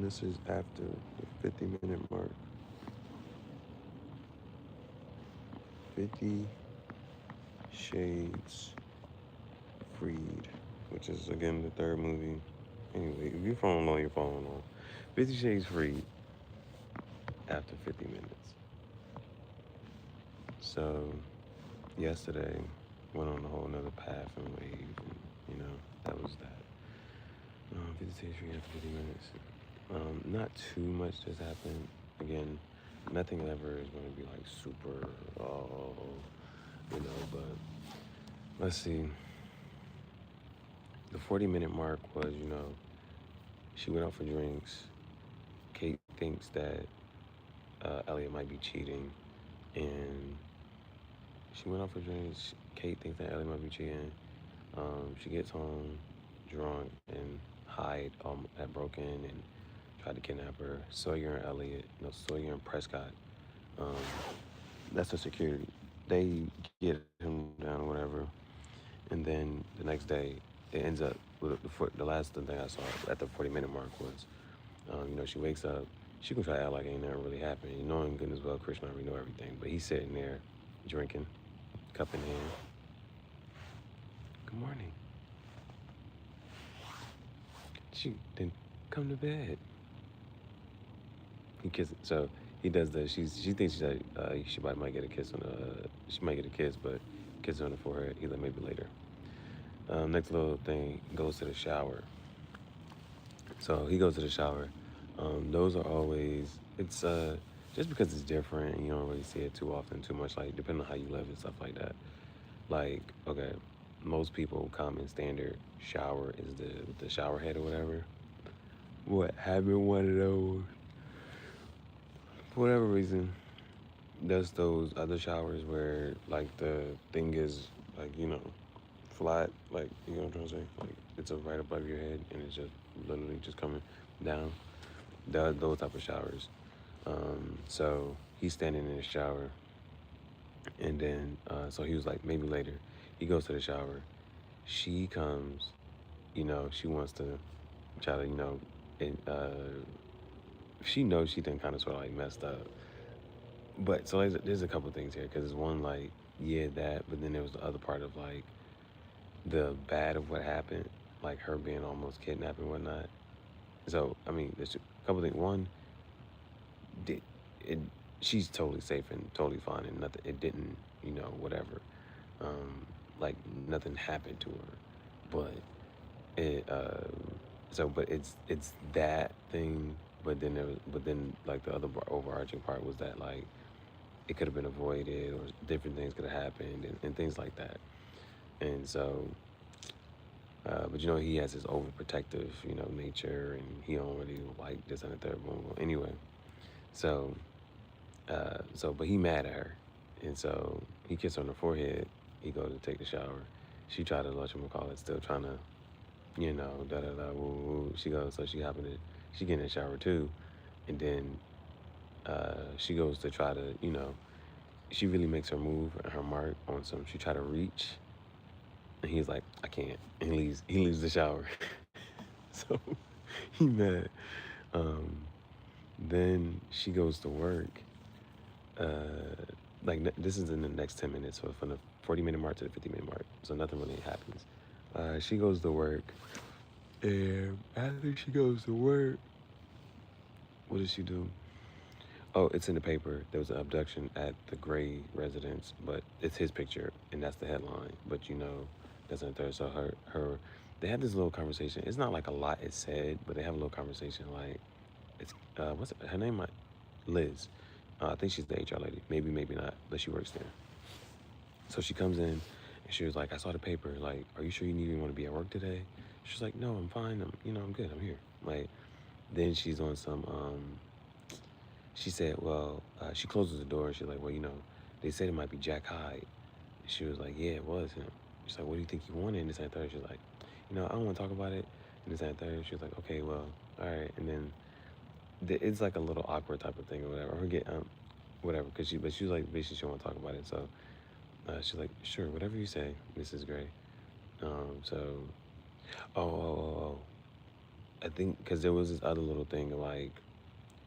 And this is after the 50-minute mark. 50 Shades Freed, which is again the third movie. Anyway, if you're following along, you're following along. 50 Shades Freed after 50 minutes. So yesterday went on a whole nother path and wave, and that was that. 50 Shades Freed after 50 minutes. Not too much has happened. Again, nothing ever is going to be like super, but let's see. The 40-minute mark was, she went out for drinks. Kate thinks that Elliot might be cheating, and she went out for drinks. Kate thinks that Elliot might be cheating. She gets home drunk, and Hyde had broken and tried to kidnap her. Sawyer and Prescott. Um, that's the security. They get him down, whatever. And then the next day, it ends up with the last thing I saw at the 40-minute mark was, she wakes up. She can try to act like ain't nothing really happened. Knowing good as well, Christian already know everything. But he's sitting there drinking, cup in hand. Good morning. She then come to bed. He kisses. So he does the. She thinks that she might get a kiss on she might get a kiss, but kiss on the forehead. He's like maybe later. Next little thing goes to the shower. So he goes to the shower. Those are always it's just because it's different and you don't really see it too often, too much. Like depending on how you live and stuff like that. Like okay, most people common standard shower is the shower head or whatever. What having one of those for whatever reason, there's those other showers where like the thing is like flat, like you know what I'm trying to say, like it's right above your head and it's just literally just coming down. Those type of showers. So he's standing in the shower, and then so he was like maybe later. He goes to the shower. She comes, she wants to try to and she knows she done kind of sort of like messed up. But so there's a couple things here because it's one like yeah that, but then there was the other part of like the bad of what happened, like her being almost kidnapped and whatnot. So I mean, there's a couple things. One, did it? She's totally safe and totally fine, and nothing. It didn't, whatever. Like nothing happened to her, but it. But it's that thing. But then like the other overarching part was that like it could have been avoided or different things could have happened and things like that. And so, but he has his overprotective, nature, and he don't really like this and the third. Boom, boom. Anyway, so, but he mad at her, and so he kissed her on the forehead. He goes to take the shower. She tried to let him call it, still trying to, da da da, woo woo. She goes, so she happened to, she get in the shower too, and then she goes to try to, she really makes her move and her mark on some. She try to reach, and he's like, I can't. And he leaves the shower. So he mad. Um, then she goes to work. This is in the next 10 minutes, so from the 40-minute mark to the 50-minute mark, so nothing really happens. She goes to work, and after she goes to work, what does she do? Oh, it's in the paper. There was an abduction at the Grey residence, but it's his picture, and that's the headline. But that's in the third. So they had this little conversation. It's not like a lot is said, but they have a little conversation. Like, it's what's her name? Liz. I think she's the HR lady. Maybe, maybe not, but she works there. So she comes in, and she was like, "I saw the paper. Like, are you sure you even want to be at work today?" She's like, "No, I'm fine. I'm good. I'm here." Like, then she's on some she said, well, she closes the door and she's like, well, they said it might be Jack Hyde. She was like, yeah, it was him. She's like, what do you think he wanted? And this and third. She's like, I don't want to talk about it. And this and third. She was like, okay, well, all right. And then it's like a little awkward type of thing or whatever. Her get whatever, but she was like, basically, she don't want to talk about it. So she's like, sure, whatever you say, Mrs. Gray. So, oh, oh, oh, oh. I think because there was this other little thing like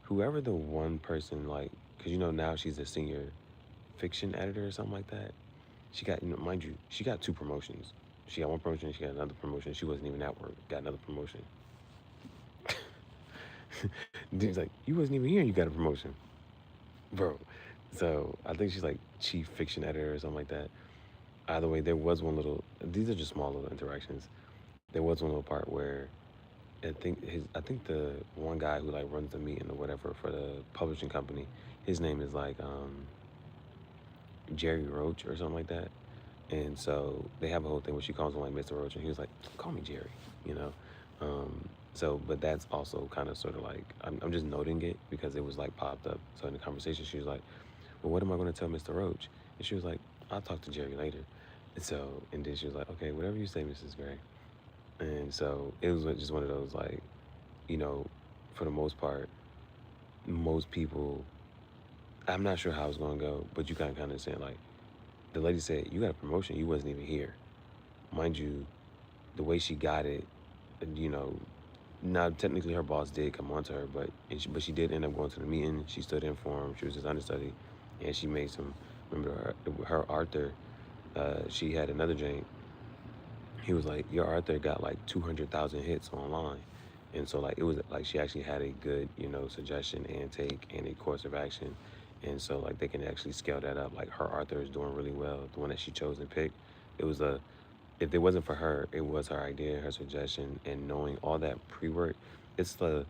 whoever the one person like because now she's a senior fiction editor or something like that. She got mind you she got two promotions. She got one promotion. She got another promotion. She wasn't even at work. Got another promotion. Dude's like, you wasn't even here. You got a promotion, bro. So I think she's like chief fiction editor or something like that. Either way, there was one little. These are just small little interactions. There was one little part where I think the one guy who like runs the meeting or whatever for the publishing company, his name is like Jerry Roach or something like that. And so they have a whole thing where she calls him like Mr. Roach, and he was like, "Call me Jerry," you know. So, but that's also kind of sort of like I'm just noting it because it was like popped up. So in the conversation, she was like, "Well, what am I going to tell Mr. Roach?" And she was like, "I'll talk to Jerry later." And then she was like, "Okay, whatever you say, Mrs. Gray." And so it was just one of those like, you know, for the most part, most people. I'm not sure how it's going to go, but you kind of understand like the lady said, "You got a promotion. You wasn't even here." Mind you, the way she got it, and now technically her boss did come on to her, but she did end up going to the meeting. She stood in for him. She was his understudy, and she made some. Remember her Arthur. She had another Jane. He was like, your Arthur got like 200,000 hits online, and so like it was like she actually had a good suggestion and take and a course of action, and so like they can actually scale that up. Like her Arthur is doing really well. The one that she chose and picked, it was a if it wasn't for her, it was her idea, her suggestion, and knowing all that pre-work. It's the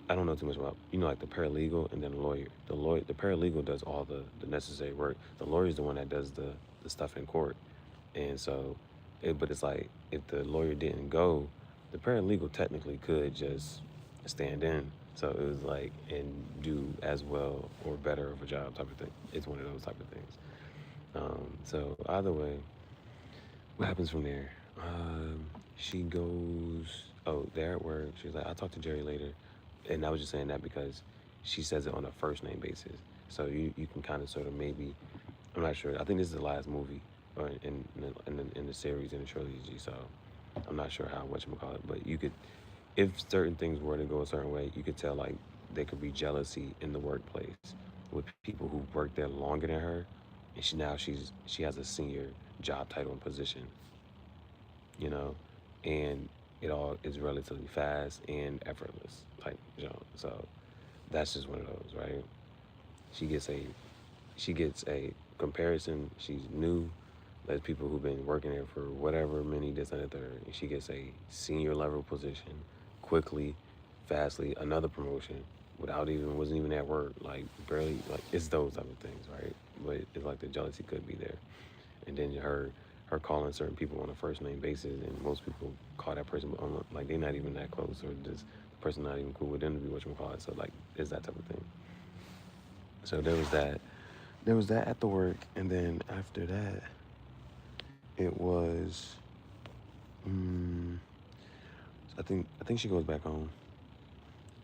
I don't know too much about like the paralegal and then the lawyer. The paralegal does all the necessary work. The lawyer is the one that does the stuff in court, and so, but it's like if the lawyer didn't go, the paralegal technically could just stand in. So it was like and do as well or better of a job type of thing. It's one of those type of things. So either way, what happens from there? She goes, oh, they're at work. She's like, I'll talk to Jerry later. And I was just saying that because she says it on a first name basis. So you can kind of sort of maybe, I'm not sure. I think this is the last movie or in the series, in the trilogy. So I'm not sure how, whatchamacallit, but you could, if certain things were to go a certain way, you could tell like there could be jealousy in the workplace with people who worked there longer than her. And she has a senior job title and position, you know, and it all is relatively fast and effortless type jump. So that's just one of those, right? She gets a she gets a comparison. She's new. There's people who've been working there for whatever many this and the third, and she gets a senior level position quickly, fastly, another promotion without even wasn't even at work, like barely like it's those type of things, right? But it's like the jealousy could be there, and then her calling certain people on a first name basis, and most people call that person on like they're not even that close, or just the person not even cool with them to be whatchamacallit. So like it's that type of thing. So there was that. There was that at the work, and then after that, it was. Um, I think she goes back home,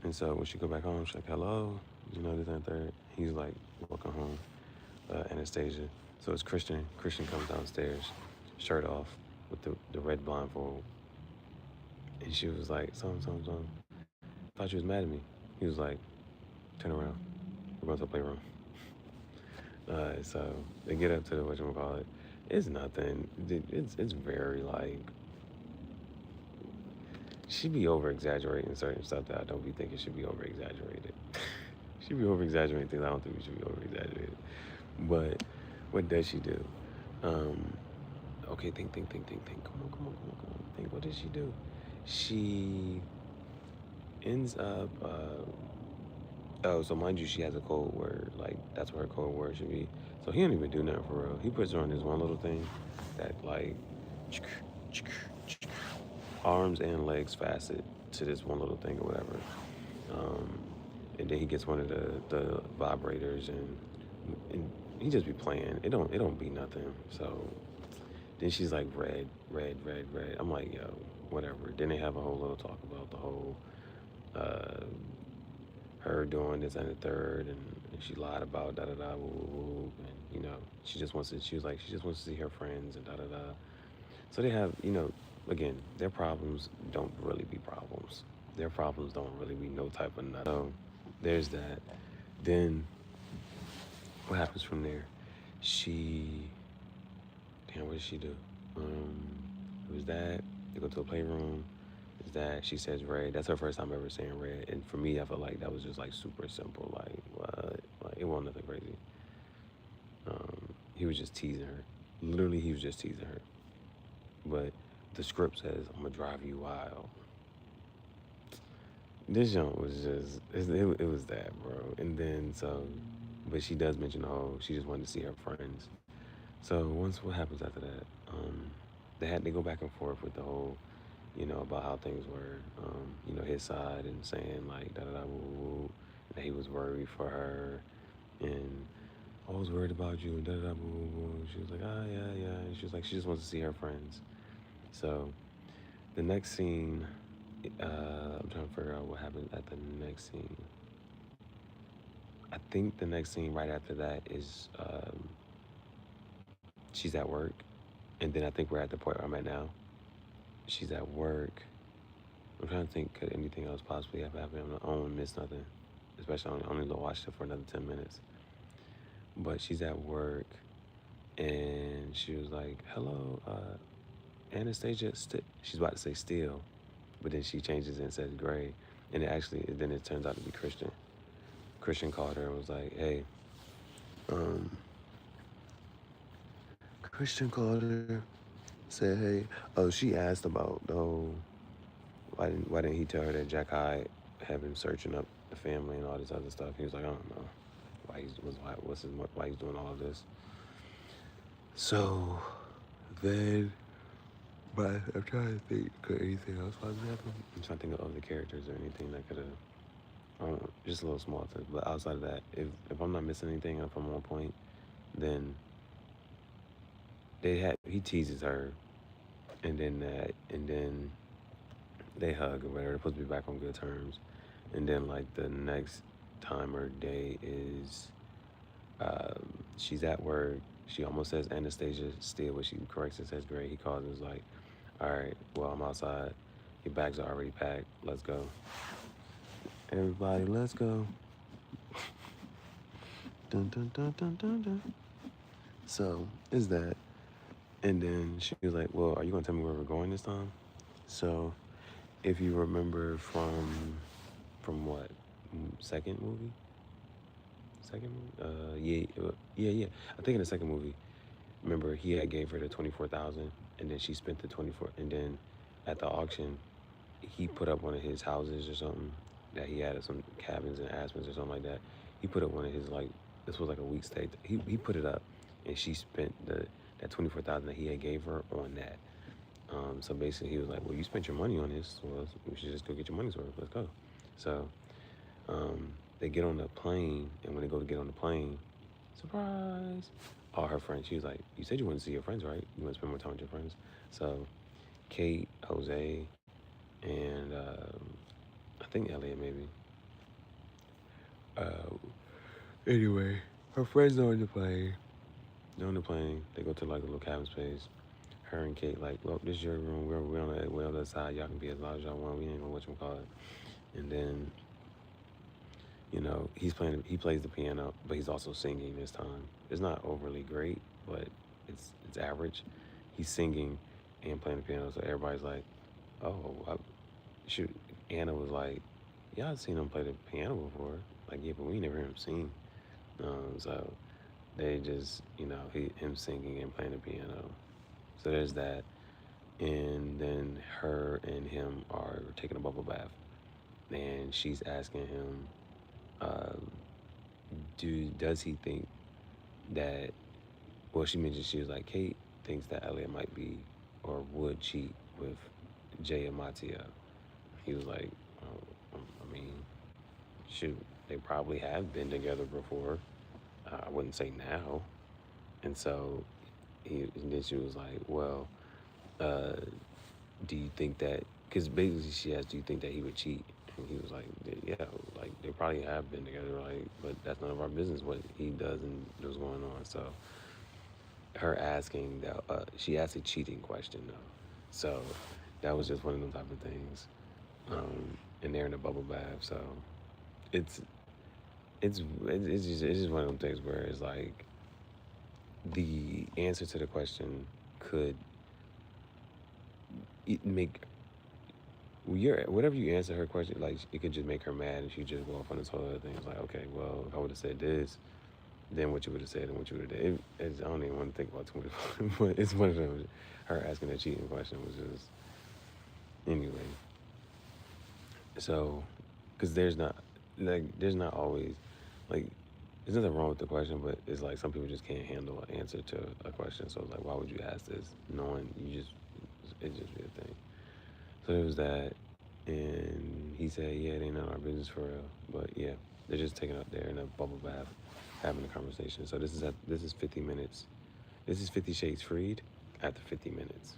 and so when she go back home, she's like, "Hello," this and third. He's like, "Welcome home, Anastasia." So it's Christian. Christian comes downstairs, shirt off, with the red blindfold, and she was like, "Some. Thought you was mad at me." He was like, "Turn around. We're going to the playroom." So they get up to the whatchamacallit. It's nothing. It's very like she be over exaggerating certain stuff that I don't be thinking should be over exaggerated. She be over exaggerating things I don't think we should be over exaggerated. But what does she do? Um, okay, think. Come on. Think. What does she do? She ends up. Oh, so mind you, she has a code word. Like that's what her code word should be. So he don't even do nothing for real. He puts her on this one little thing that like arms and legs facet to this one little thing or whatever. Um, and then he gets one of the vibrators and he just be playing. It don't be nothing. So then she's like red. I'm like, yo, whatever. Then they have a whole little talk about the whole uh, her doing this and the third, and she lied about da da da woo woo woo, and she just wants to. She was like she just wants to see her friends and da da da. So they have again their problems don't really be problems. Their problems don't really be no type of nothing. So there's that. Then what happens from there? She, damn, what did she do? Um, it was that they go to a playroom. Is that she says red? That's her first time ever saying red. And for me, I felt like that was just like super simple. Like what? Like it wasn't nothing crazy. He was just teasing her. Literally, he was just teasing her. But the script says, "I'm gonna drive you wild." This jump was just it was that, bro. And then so, but she does mention, oh, she just wanted to see her friends. So once what happens after that? They go back and forth with the whole, about how things were. His side and saying like da da da woo woo, woo, and that he was worried for her, and I was worried about you and da da da woo woo woo. She was like, ah yeah yeah, and she was like she just wants to see her friends. So the next scene, I'm trying to figure out what happens at the next scene. I think the next scene right after that is she's at work, and then I think we're at the point where I'm at now. She's at work. I'm trying to think, could anything else possibly have happened? I don't want to miss nothing, especially I only watched it for another 10 minutes. But she's at work, and she was like, "Hello, Anastasia." She's about to say "still," but then she changes it and says "Gray," and then it turns out to be Christian. Christian called her and was like, "Hey, um, Christian called her, said, hey, oh, she asked about, oh, why didn't he tell her that Jack Hyde had been searching up the family and all this other stuff?" He was like, "I don't know why he's doing all of this." So then, but I'm trying to think, could anything else possibly happen? I'm trying to think of other characters or anything that could have, I don't know, just a little small things. But outside of that, if I'm not missing anything, if I'm on point, then he teases her, and then they hug or whatever. They're supposed to be back on good terms. And then like the next time or day is she's at work. She almost says Anastasia still, but she corrects it, says Gray. He calls and is like, "All right, well, I'm outside. Your bags are already packed. Let's go. Everybody, let's go." Dun dun dun dun dun dun. So is that. And then she was like, "Well, are you gonna tell me where we're going this time?" So if you remember from what, second movie? Second movie? Yeah. I think in the second movie, remember he had gave her the 24,000, and then she spent the 24, and then at the auction, he put up one of his houses or something that he had at some cabins in Aspens or something like that. He put up one of his like this was like a week stay. He put it up, and she spent that 24,000 that he had gave her on that. So basically, he was like, "Well, you spent your money on this, so we should just go get your money's worth. Let's go." So they get on the plane, and when they go to get on the plane, surprise! All her friends. She was like, "You said you wanted to see your friends, right? You want to spend more time with your friends." So Kate, Jose, and I think Elliot maybe. Uh, anyway, her friends are on the plane. They're on the plane. They go to like a little cabin space. Her and Kate like, "Look, this is your room. We're on the side. Y'all can be as loud as y'all want. We ain't gonna call it." And then he plays the piano, but he's also singing this time. It's not overly great, but it's average. He's singing and playing the piano, so everybody's like, "Oh, shoot." Anna was like, "Yeah, I've seen him play the piano before." Like, yeah, but we never heard him sing. So they just, him singing and playing the piano. So there's that. And then her and him are taking a bubble bath, and she's asking him, um, does he think that? Well, she mentioned she was like, Kate thinks that Elliot might be or would cheat with Jay and Matia. He was like, oh, I mean, shoot, they probably have been together before. I wouldn't say now. And so and then she was like, well, uh, do you think that? Because basically she asked, do you think that he would cheat? And he was like, yeah, like they probably have been together, like, but that's none of our business what he does and what's going on. So her asking that, she asked a cheating question though. So that was just one of those type of things. and they're in a bubble bath. So it's it's just one of them things where it's like the answer to the question could make whatever you answer her question, like it could just make her mad, and she just go off on this whole other thing. It's like, okay, well, if I would have said this, then what you would have said, and what you would have did. I don't even want to think about too much, but it's one of them. Her asking that cheating question was just anyway. So, because there's not always like there's nothing wrong with the question, but it's like some people just can't handle an answer to a question. So it's like, why would you ask this knowing it just be a thing. So it was that, and he said, yeah, it ain't none of our business for real. But yeah, they're just taking up there in a bubble bath, having a conversation. So this is 50 minutes. This is 50 Shades Freed after 50 minutes.